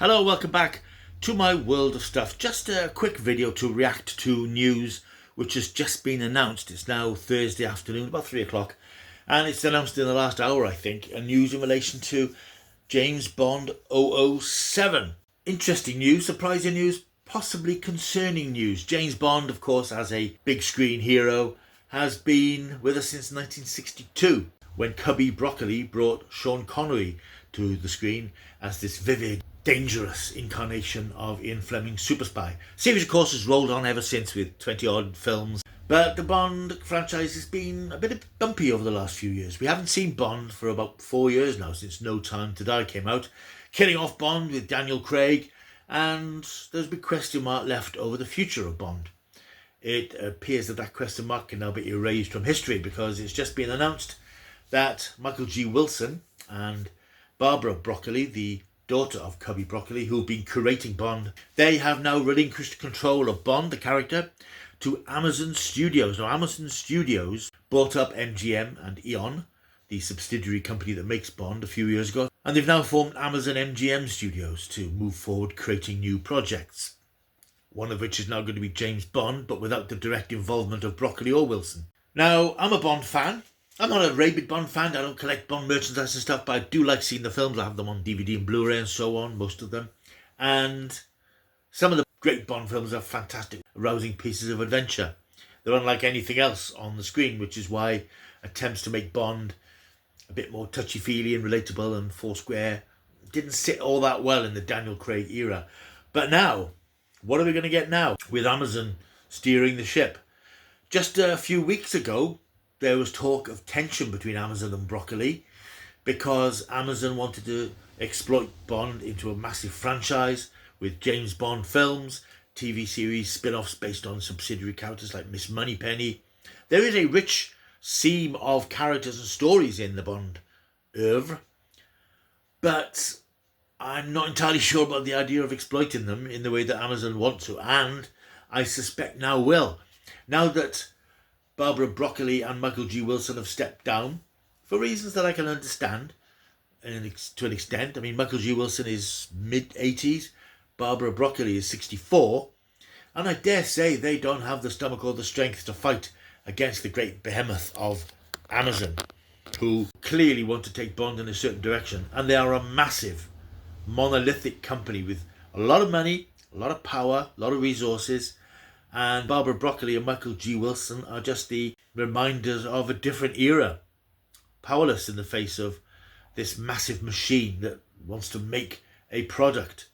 Hello, welcome back to my world of stuff. Just a quick video to react to news which has just been announced. It's now Thursday afternoon, about 3 o'clock, and it's announced in the last hour, I think, a news in relation to James Bond 007. Interesting news, surprising news, possibly concerning news. James Bond, of course, as a big screen hero, has been with us since 1962, when Cubby Broccoli brought Sean Connery to the screen as this vivid, dangerous incarnation of Ian Fleming's Super Spy. Series, of course, has rolled on ever since with 20-odd films, but the Bond franchise has been a bit bumpy over the last few years. We haven't seen Bond for about 4 years now, since No Time to Die came out, killing off Bond with Daniel Craig, and there's a big question mark left over the future of Bond. It appears that that question mark can now be erased from history, because it's just been announced that Michael G. Wilson and Barbara Broccoli, the daughter of Cubby Broccoli, who've been curating Bond, they have now relinquished control of Bond, the character, to Amazon Studios. Now, Amazon Studios bought up MGM and Eon, the subsidiary company that makes Bond, a few years ago, and they've now formed Amazon MGM Studios to move forward creating new projects. One of which is now going to be James Bond, but without the direct involvement of Broccoli or Wilson. Now, I'm a Bond fan. I'm not a rabid Bond fan. I don't collect Bond merchandise and stuff, but I do like seeing the films. I have them on DVD and Blu-ray and so on, most of them. And some of the great Bond films are fantastic, rousing pieces of adventure. They're unlike anything else on the screen, which is why attempts to make Bond a bit more touchy-feely and relatable and foursquare didn't sit all that well in the Daniel Craig era. But now, what are we going to get now with Amazon steering the ship? Just a few weeks ago, there was talk of tension between Amazon and Broccoli because Amazon wanted to exploit Bond into a massive franchise with James Bond films, TV series, spin-offs based on subsidiary characters like Miss Moneypenny. There is a rich seam of characters and stories in the Bond oeuvre, but I'm not entirely sure about the idea of exploiting them in the way that Amazon want to, and I suspect now will. Now that Barbara Broccoli and Michael G. Wilson have stepped down, for reasons that I can understand to an extent. I mean, Michael G. Wilson is mid-80s, Barbara Broccoli is 64, and I dare say they don't have the stomach or the strength to fight against the great behemoth of Amazon, who clearly want to take Bond in a certain direction, and they are a massive, monolithic company with a lot of money, a lot of power, a lot of resources, and Barbara Broccoli and Michael G. Wilson are just the reminders of a different era, powerless in the face of this massive machine that wants to make a product.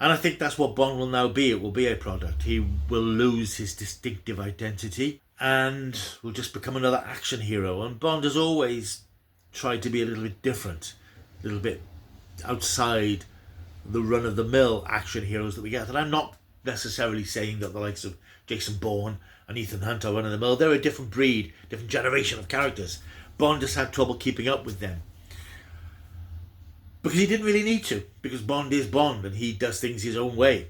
And I think that's what Bond will now be. It will be a product. He will lose his distinctive identity and will just become another action hero. And Bond has always tried to be a little bit different, a little bit outside the run-of-the-mill action heroes that we get. And I'm not necessarily saying that the likes of Jason Bourne and Ethan Hunt are run-of-the-mill. They're a different breed, different generation of characters. Bond has had trouble keeping up with them, because he didn't really need to, because Bond is Bond and he does things his own way.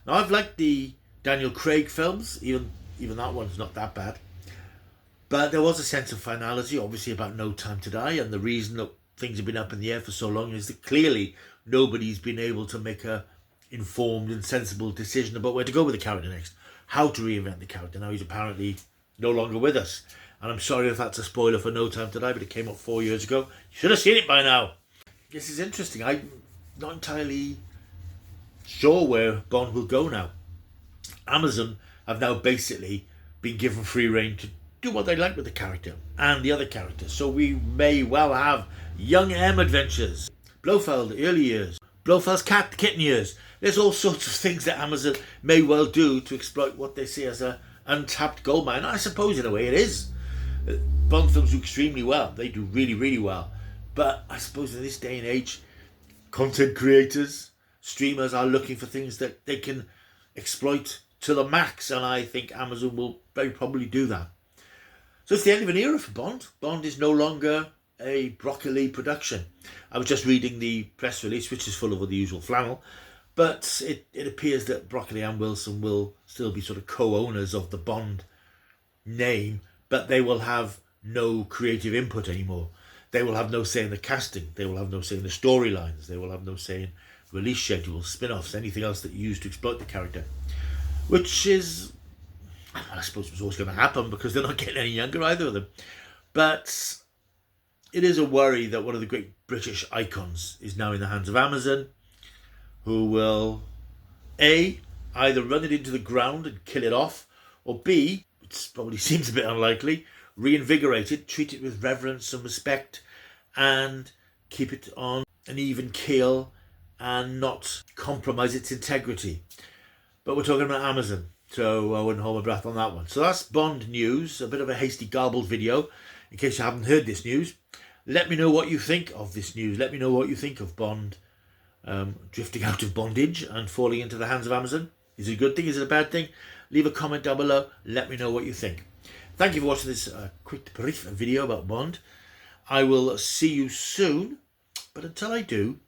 Now, I've liked the Daniel Craig films, even that one's not that bad, but there was a sense of finality, obviously, about No Time to Die, and the reason that things have been up in the air for so long is that clearly nobody's been able to make a informed and sensible decision about where to go with the character next, how to reinvent the character. Now he's apparently no longer with us, and I'm sorry if that's a spoiler for No Time to Die, but it came out 4 years ago. You should have seen it by now. This is interesting. I'm not entirely sure where Bond will go now. Amazon have now basically been given free rein to do what they like with the character and the other characters, so we may well have Young M adventures, Blofeld early years, Blofeld's kitten years. There's all sorts of things that Amazon may well do to exploit what they see as a untapped gold mine. I suppose in a way it is. Bond films do extremely well. They do really, really well. But I suppose in this day and age, content creators, streamers are looking for things that they can exploit to the max, and I think Amazon will very probably do that. So it's the end of an era for Bond. Bond is no longer a Broccoli production. I was just reading the press release, which is full of all the usual flannel, but it appears that Broccoli and Wilson will still be sort of co-owners of the Bond name, but they will have no creative input anymore. They will have no say in the casting. They will have no say in the storylines. They will have no say in release schedules, spin-offs, anything else that you use to exploit the character, which is, I suppose, was always going to happen because they're not getting any younger, either of them. But it is a worry that one of the great British icons is now in the hands of Amazon, who will A, either run it into the ground and kill it off, or B, which probably seems a bit unlikely, reinvigorate it, treat it with reverence and respect, and keep it on an even keel and not compromise its integrity. But we're talking about Amazon, so I wouldn't hold my breath on that one. So that's Bond news, a bit of a hasty garbled video, in case you haven't heard this news. Let me know what you think of this news. Let me know what you think of Bond drifting out of bondage and falling into the hands of Amazon. Is it a good thing? Is it a bad thing? Leave a comment down below. Let me know what you think. Thank you for watching this quick, brief video about Bond. I will see you soon. But until I do,